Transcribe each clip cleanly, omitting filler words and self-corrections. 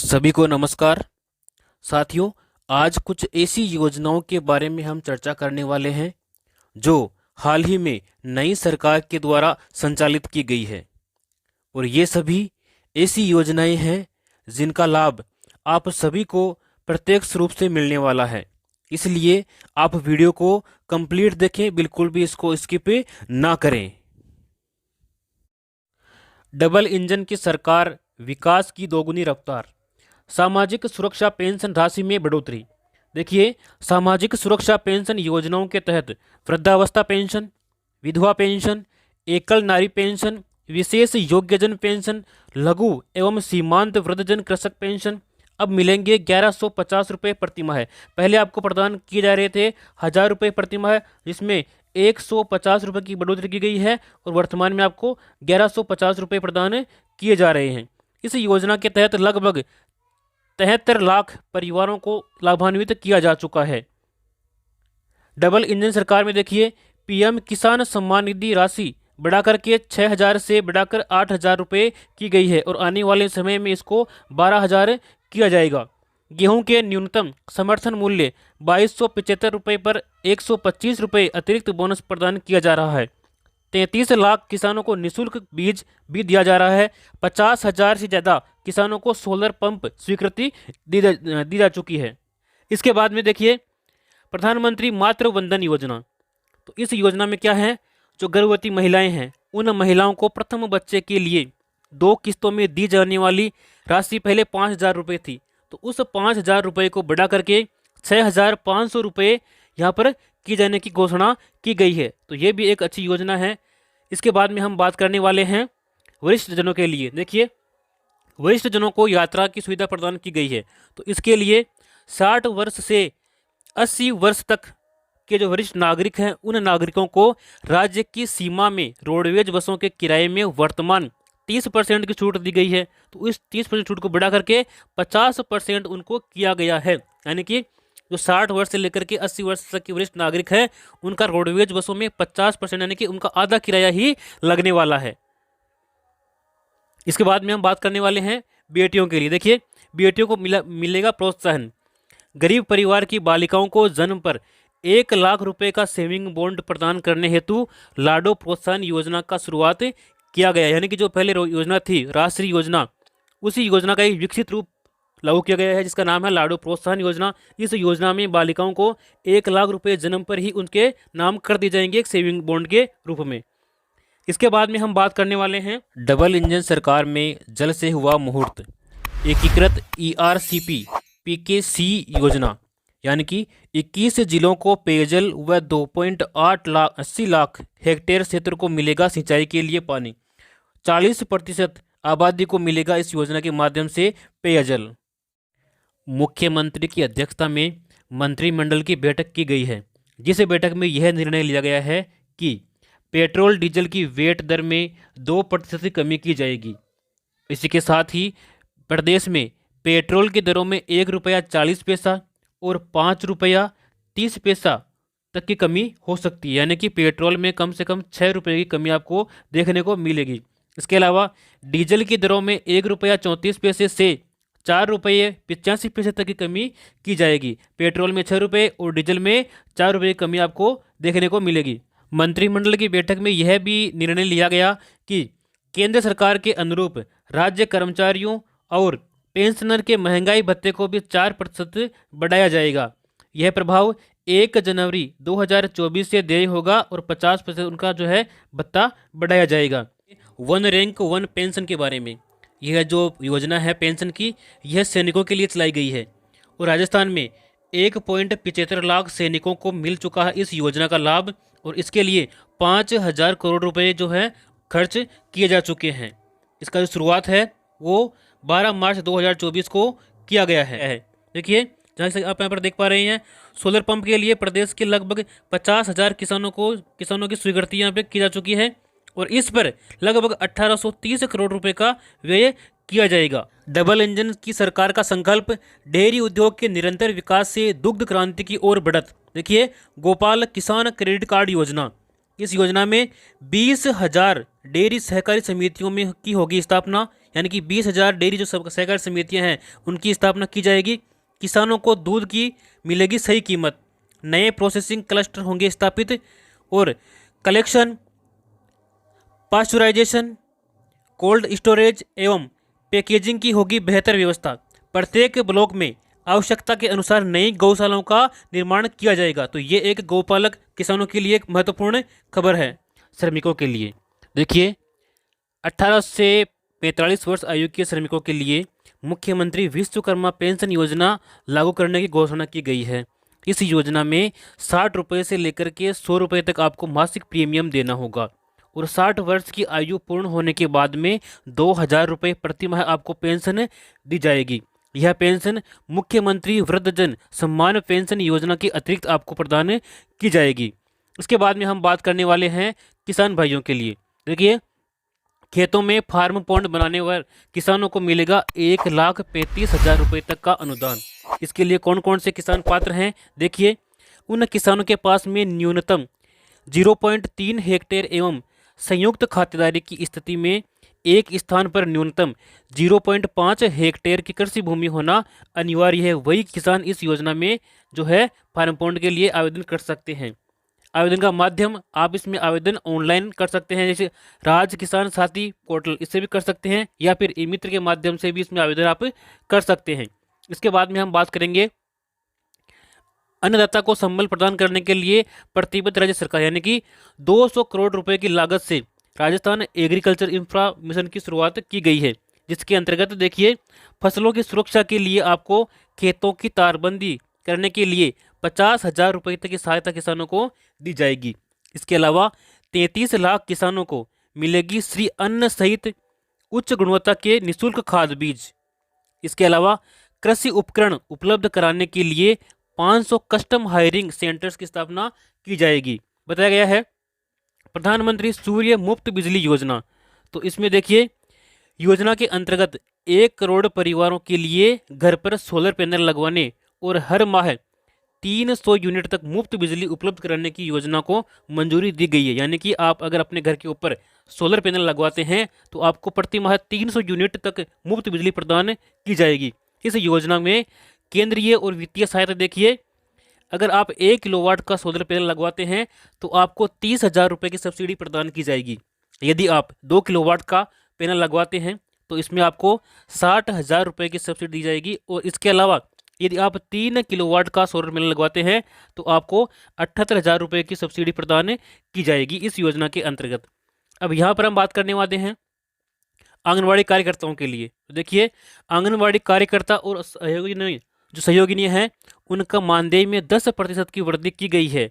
सभी को नमस्कार साथियों। आज कुछ ऐसी योजनाओं के बारे में हम चर्चा करने वाले हैं जो हाल ही में नई सरकार के द्वारा संचालित की गई है। और ये सभी ऐसी योजनाएं हैं जिनका लाभ आप सभी को प्रत्यक्ष रूप से मिलने वाला है। इसलिए आप वीडियो को कंप्लीट देखें, बिल्कुल भी इसको स्किप ना करें। डबल इंजन की सरकार, विकास की दोगुनी रफ्तार। सामाजिक सुरक्षा पेंशन राशि में बढ़ोतरी। देखिए, सामाजिक सुरक्षा पेंशन योजनाओं के तहत वृद्धावस्था पेंशन, विधवा पेंशन, एकल नारी पेंशन, विशेष योग्यजन पेंशन, लघु एवं सीमांत वृद्धजन कृषक पेंशन अब मिलेंगे 1150 रुपये प्रति माह। पहले आपको प्रदान किए जा रहे थे 1000 रुपये प्रति माह, जिसमें 150 रुपये की बढ़ोतरी की गई है और वर्तमान में आपको 1150 रुपये प्रदान किए जा रहे हैं। इस योजना के तहत लगभग 73 लाख परिवारों को लाभान्वित किया जा चुका है। डबल इंजन सरकार में देखिए, पीएम किसान सम्मान निधि राशि बढ़ाकर के 6000 से बढ़ाकर 8000 रुपये की गई है और आने वाले समय में इसको 12000 किया जाएगा। गेहूं के न्यूनतम समर्थन मूल्य 2275 रुपये पर 125 रुपये अतिरिक्त बोनस प्रदान किया जा रहा है। 33 लाख किसानों को निःशुल्क बीज भी दिया जा रहा है। 50,000 से ज़्यादा किसानों को सोलर पंप स्वीकृति दी जा चुकी है। इसके बाद में देखिए, प्रधानमंत्री मातृ वंदन योजना। तो इस योजना में क्या है, जो गर्भवती महिलाएं हैं उन महिलाओं को प्रथम बच्चे के लिए 2 किस्तों में दी जाने वाली राशि पहले 5000 रुपये थी, तो उस 5000 रुपये को बढ़ा करके 6500 रुपये यहाँ पर की जाने की घोषणा की गई है। तो ये भी एक अच्छी योजना है। इसके बाद में हम बात करने वाले हैं वरिष्ठ जनों के लिए। देखिए, वरिष्ठ जनों को यात्रा की सुविधा प्रदान की गई है। तो इसके लिए 60 वर्ष से 80 वर्ष तक के जो वरिष्ठ नागरिक हैं उन नागरिकों को राज्य की सीमा में रोडवेज बसों के किराए में वर्तमान 30% की छूट दी गई है। तो इस 30% छूट को बढ़ा करके 50% उनको किया गया है। यानी कि जो 60 वर्ष से लेकर के 80 वर्ष तक के वरिष्ठ नागरिक हैं उनका रोडवेज बसों में 50% यानी कि उनका आधा किराया ही लगने वाला है। इसके बाद में हम बात करने वाले हैं बेटियों के लिए। देखिए, बेटियों को मिलेगा प्रोत्साहन। गरीब परिवार की बालिकाओं को जन्म पर 1 लाख रुपए का सेविंग बॉन्ड प्रदान करने हेतु लाडो प्रोत्साहन योजना का शुरुआत किया गया। यानी कि जो पहले योजना थी राष्ट्रीय योजना, उसी योजना का एक विकसित रूप लागू किया गया है जिसका नाम है लाडो प्रोत्साहन योजना। इस योजना में बालिकाओं को 1 लाख रुपए जन्म पर ही उनके नाम कर दिए जाएंगे एक सेविंग बॉन्ड के रूप में। इसके बाद में हम बात करने वाले हैं डबल इंजन सरकार में जल से हुआ मुहूर्त। एकीकृत ERCP PKC योजना, यानी कि 21 जिलों को पेयजल व 2.80 लाख हेक्टेयर क्षेत्र को मिलेगा सिंचाई के लिए पानी। 40% आबादी को मिलेगा इस योजना के माध्यम से पेयजल। मुख्यमंत्री की अध्यक्षता में मंत्रिमंडल की बैठक की गई है, जिस बैठक में यह निर्णय लिया गया है कि पेट्रोल डीजल की वेट दर में 2% की कमी की जाएगी। इसी के साथ ही प्रदेश में पेट्रोल की दरों में 1 रुपया 40 पैसा और 5 रुपया 30 पैसा तक की कमी हो सकती है। यानी कि पेट्रोल में कम से कम 6 रुपये की कमी आपको देखने को मिलेगी। इसके अलावा डीजल की दरों में 1 रुपया 34 पैसे से 4 रुपये 85 पैसे तक की कमी की जाएगी। पेट्रोल में 6 रुपये और डीजल में 4 रुपये की कमी आपको देखने को मिलेगी। मंत्रिमंडल की बैठक में यह भी निर्णय लिया गया कि केंद्र सरकार के अनुरूप राज्य कर्मचारियों और पेंशनर के महंगाई भत्ते को भी 4% बढ़ाया जाएगा। यह प्रभाव 1 जनवरी 2024 से देय होगा और 50% उनका जो है भत्ता बढ़ाया जाएगा। वन रैंक वन पेंशन के बारे में, यह जो योजना है पेंशन की, यह सैनिकों के लिए चलाई गई है और राजस्थान में 1.75 लाख सैनिकों को मिल चुका है इस योजना का लाभ और इसके लिए 5000 करोड़ रुपए जो है खर्च किए जा चुके हैं। इसका जो शुरुआत है वो 12 मार्च 2024 को किया गया है। देखिए, जहाँ से आप यहाँ पर देख पा रहे हैं, सोलर पंप के लिए प्रदेश के लगभग 50,000 किसानों की स्वीकृति यहाँ पे की जा चुकी है और इस पर लगभग 1830 करोड़ रुपए का व्यय किया जाएगा। डबल इंजन की सरकार का संकल्प, डेयरी उद्योग के निरंतर विकास से दुग्ध क्रांति की ओर बढ़त। देखिए, गोपाल किसान क्रेडिट कार्ड योजना, इस योजना में 20,000 डेयरी सहकारी समितियों में की होगी स्थापना। यानी कि 20,000 डेयरी जो सहकारी समितियां हैं उनकी स्थापना की जाएगी। किसानों को दूध की मिलेगी सही कीमत। नए प्रोसेसिंग क्लस्टर होंगे स्थापित और कलेक्शन, पास्चुराइजेशन, कोल्ड स्टोरेज एवं पैकेजिंग की होगी बेहतर व्यवस्था। प्रत्येक ब्लॉक में आवश्यकता के अनुसार नई गौशालाओं का निर्माण किया जाएगा। तो ये एक गौपालक किसानों के लिए एक महत्वपूर्ण खबर है। श्रमिकों के लिए देखिए, 18 से 45 वर्ष आयु के श्रमिकों के लिए मुख्यमंत्री विश्वकर्मा पेंशन योजना लागू करने की घोषणा की गई है। इस योजना में 60 रुपये से लेकर के 100 रुपये तक आपको मासिक प्रीमियम देना होगा और 60 वर्ष की आयु पूर्ण होने के बाद में 2,000 रुपये प्रति माह आपको पेंशन दी जाएगी। यह पेंशन मुख्यमंत्री वृद्धजन सम्मान पेंशन योजना के अतिरिक्त आपको प्रदान की जाएगी। इसके बाद में हम बात करने वाले हैं किसान भाइयों के लिए। देखिए, खेतों में फार्म पॉन्ड बनाने पर किसानों को मिलेगा 1,35,000 रुपये तक का अनुदान। इसके लिए कौन कौन से किसान पात्र हैं? देखिए, उन किसानों के पास में न्यूनतम 0.3 हेक्टेयर एवं संयुक्त खातेदारी की स्थिति में एक स्थान पर न्यूनतम 0.5 हेक्टेयर की कृषि भूमि होना अनिवार्य है। वही किसान इस योजना में जो है फार्म पॉन्ड के लिए आवेदन कर सकते हैं। आवेदन का माध्यम आप इसमें आवेदन ऑनलाइन कर सकते हैं, जैसे राज किसान साथी पोर्टल, इससे भी कर सकते हैं, या फिर ई मित्र के माध्यम से भी इसमें आवेदन आप कर सकते हैं। इसके बाद में हम बात करेंगे अन्नदाता को संबल प्रदान करने के लिए प्रतिबद्ध राज्य सरकार, यानी कि 200 करोड़ रुपए की लागत से राजस्थान एग्रीकल्चर इंफ्रा मिशन की शुरुआत की गई है, जिसके अंतर्गत देखिए फसलों की सुरक्षा के लिए आपको खेतों की तारबंदी करने के लिए 50,000 रुपये तक की सहायता किसानों को दी जाएगी। इसके अलावा 33 लाख किसानों को मिलेगी श्री अन्न सहित उच्च गुणवत्ता के निःशुल्क खाद बीज। इसके अलावा कृषि उपकरण उपलब्ध कराने के लिए 500 कस्टम हायरिंग सेंटर्स की स्थापना की जाएगी। बताया गया है प्रधानमंत्री सूर्य मुफ्त बिजली योजना। तो इसमें देखिए, योजना के अंतर्गत 1 करोड़ परिवारों के लिए घर पर सोलर पैनल लगवाने और हर माह 300 यूनिट तक मुफ्त बिजली उपलब्ध कराने की योजना को मंजूरी दी गई है। यानी कि आप अगर अपने घर के ऊपर सोलर पैनल लगवाते हैं तो आपको प्रति माह 300 यूनिट तक मुफ्त बिजली प्रदान की जाएगी। इस योजना में केंद्रीय और वित्तीय सहायता देखिए, अगर आप 1 किलोवाट का सोलर पैनल लगवाते हैं तो आपको 30,000 रुपये की सब्सिडी प्रदान की जाएगी। यदि आप 2 किलोवाट का पैनल लगवाते हैं तो इसमें आपको 60,000 रुपये की सब्सिडी दी जाएगी। और इसके अलावा यदि आप 3 किलोवाट का सोलर पैनल लगवाते हैं तो आपको 78,000 रुपये की सब्सिडी प्रदान की जाएगी इस योजना के अंतर्गत। अब यहाँ पर हम बात करने वाले हैं आंगनवाड़ी कार्यकर्ताओं के लिए। देखिए, आंगनवाड़ी कार्यकर्ता और सहयोगिनी हैं उनका मानदेय में 10% की वृद्धि की गई है।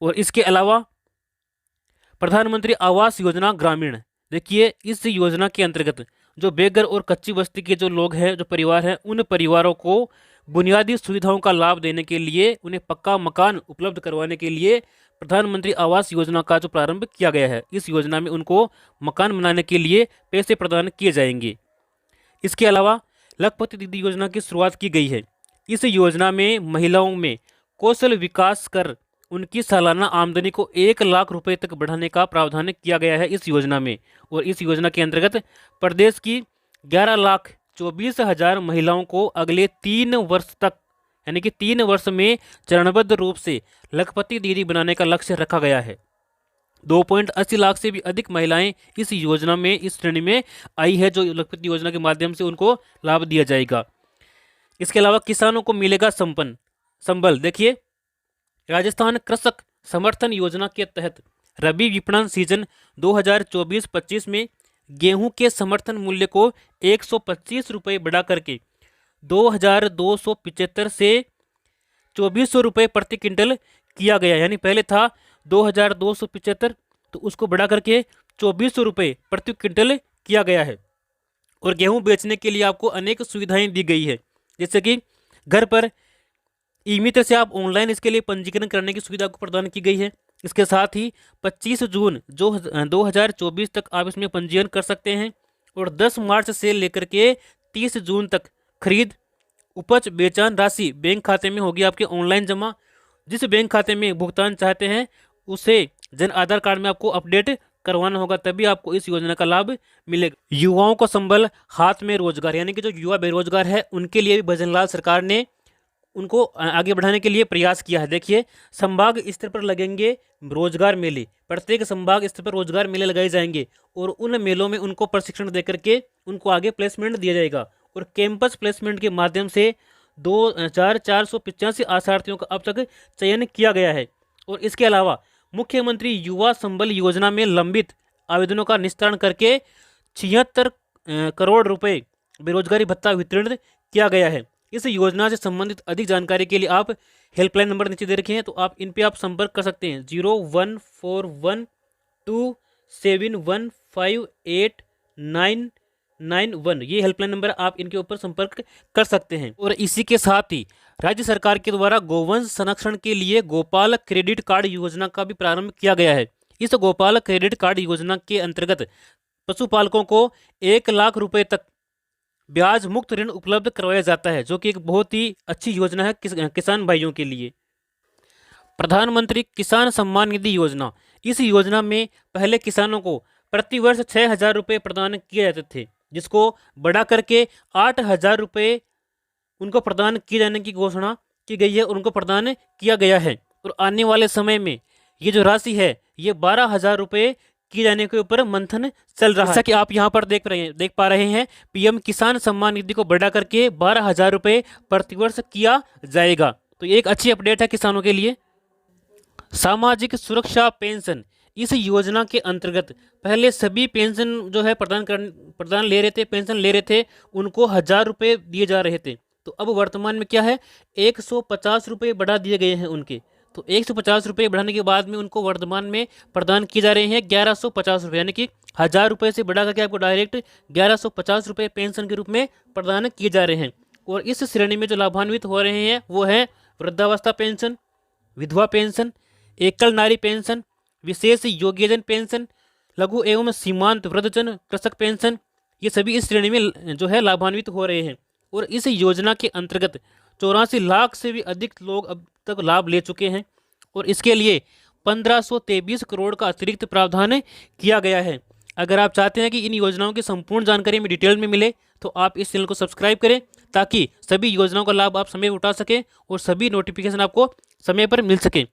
और इसके अलावा प्रधानमंत्री आवास योजना ग्रामीण, देखिए इस योजना के अंतर्गत जो बेघर और कच्ची बस्ती के जो लोग हैं, जो परिवार हैं, उन परिवारों को बुनियादी सुविधाओं का लाभ देने के लिए, उन्हें पक्का मकान उपलब्ध करवाने के लिए प्रधानमंत्री आवास योजना का जो प्रारंभ किया गया है। इस योजना में उनको मकान बनाने के लिए पैसे प्रदान किए जाएंगे। इसके अलावा लखपति दीदी योजना की शुरुआत की गई है। इस योजना में महिलाओं में कौशल विकास कर उनकी सालाना आमदनी को 1 लाख रुपए तक बढ़ाने का प्रावधान किया गया है इस योजना में। और इस योजना के अंतर्गत प्रदेश की 11,24,000 महिलाओं को अगले 3 वर्ष तक, यानी कि 3 वर्ष में चरणबद्ध रूप से लखपति दीदी बनाने का लक्ष्य रखा गया है। 2.80 लाख से भी अधिक महिलाएं इस योजना में, इस श्रेणी में आई है, जो लखपति योजना के माध्यम से उनको लाभ दिया जाएगा। इसके अलावा किसानों को मिलेगा संबल। देखिए, राजस्थान कृषक समर्थन योजना के तहत रबी विपणन सीजन 2024-25 में गेहूं के समर्थन मूल्य को 125 रुपये बढ़ा करके 2,275 से 2,400 रुपये प्रति क्विंटल किया गया। यानी पहले था 2,275, तो उसको बढ़ा करके 2,400 रुपये प्रति क्विंटल किया गया है। और गेहूं बेचने के लिए आपको अनेक सुविधाएं दी गई है, जैसे कि घर पर ई मित्र से आप ऑनलाइन इसके लिए पंजीकरण करने की सुविधा को प्रदान की गई है। इसके साथ ही 25 जून 2024 तक आप इसमें पंजीयन कर सकते हैं। और 10 मार्च से लेकर के 30 जून तक खरीद उपज बेचान राशि बैंक खाते में होगी आपके ऑनलाइन जमा। जिस बैंक खाते में भुगतान चाहते हैं उसे जन आधार कार्ड में आपको अपडेट करवाना होगा, तभी आपको इस योजना का लाभ मिलेगा। युवाओं को संबल हाथ में रोजगार, यानी कि जो युवा बेरोजगार है उनके लिए भी भजनलाल सरकार ने उनको आगे बढ़ाने के लिए प्रयास किया है। देखिए, संभाग स्तर पर लगेंगे रोजगार मेले, प्रत्येक संभाग स्तर पर रोजगार मेले लगाए जाएंगे और उन मेलों में उनको प्रशिक्षण देकर के उनको आगे प्लेसमेंट दिया जाएगा। और कैंपस प्लेसमेंट के माध्यम से 2,485 आशार्थियों का अब तक चयन किया गया है। और इसके अलावा मुख्यमंत्री युवा संबल योजना में लंबित आवेदनों का निस्तारण करके 76 करोड़ रुपए बेरोजगारी भत्ता वितरण किया गया है। इस योजना से संबंधित अधिक जानकारी के लिए आप हेल्पलाइन नंबर नीचे दे रखे हैं, तो आप इन पे आप संपर्क कर सकते हैं। 01412715891 ये हेल्पलाइन नंबर, आप इनके ऊपर संपर्क कर सकते हैं। और इसी के साथ ही राज्य सरकार के द्वारा गोवंश संरक्षण के लिए गोपाल क्रेडिट कार्ड योजना का भी प्रारंभ किया गया है। इस गोपाल क्रेडिट कार्ड योजना के अंतर्गत पशुपालकों को 1 लाख रुपए तक ब्याज मुक्त ऋण उपलब्ध करवाया जाता है, जो कि एक बहुत ही अच्छी योजना है किसान भाइयों के लिए। प्रधानमंत्री किसान सम्मान निधि योजना, इस योजना में पहले किसानों को प्रति वर्ष 6,000 रुपये प्रदान किए जाते थे, जिसको बढ़ा करके 8,000 रुपये उनको प्रदान किए जाने की घोषणा की गई है, उनको प्रदान किया गया है। और आने वाले समय में ये जो राशि है ये 12,000 रुपये किए जाने के ऊपर मंथन चल रहा है। जैसा कि आप यहाँ पर देख पा रहे हैं, पीएम किसान सम्मान निधि को बढ़ा करके 12,000 रुपये प्रतिवर्ष किया जाएगा। तो ये एक अच्छी अपडेट है किसानों के लिए। सामाजिक सुरक्षा पेंशन, इस योजना के अंतर्गत पहले सभी पेंशन जो है प्रदान ले रहे थे, पेंशन ले रहे थे, उनको 1,000 रुपये दिए जा रहे थे। तो अब वर्तमान में क्या है, 150 रुपये बढ़ा दिए गए हैं उनके। तो 150 रुपये बढ़ाने के बाद में उनको वर्तमान में प्रदान किए जा रहे हैं 1,150 रुपये, यानी कि 1,000 रुपये से बढ़ा करके आपको डायरेक्ट 1,150 रुपये पेंशन के रूप में प्रदान किए जा रहे हैं। और इस श्रेणी में जो लाभान्वित हो रहे हैं वो है वृद्धावस्था पेंशन, विधवा पेंशन, एकल नारी पेंशन, विशेष योग्यजन पेंशन, लघु एवं सीमांत वृद्धजन कृषक पेंशन, ये सभी इस श्रेणी में जो है लाभान्वित हो रहे हैं। और इस योजना के अंतर्गत 84 लाख से भी अधिक लोग अब तक लाभ ले चुके हैं और इसके लिए 1523 करोड़ का अतिरिक्त प्रावधान किया गया है। अगर आप चाहते हैं कि इन योजनाओं की संपूर्ण जानकारी में डिटेल में मिले तो आप इस चैनल को सब्सक्राइब करें, ताकि सभी योजनाओं का लाभ आप समय पर उठा सकें और सभी नोटिफिकेशन आपको समय पर मिल सके।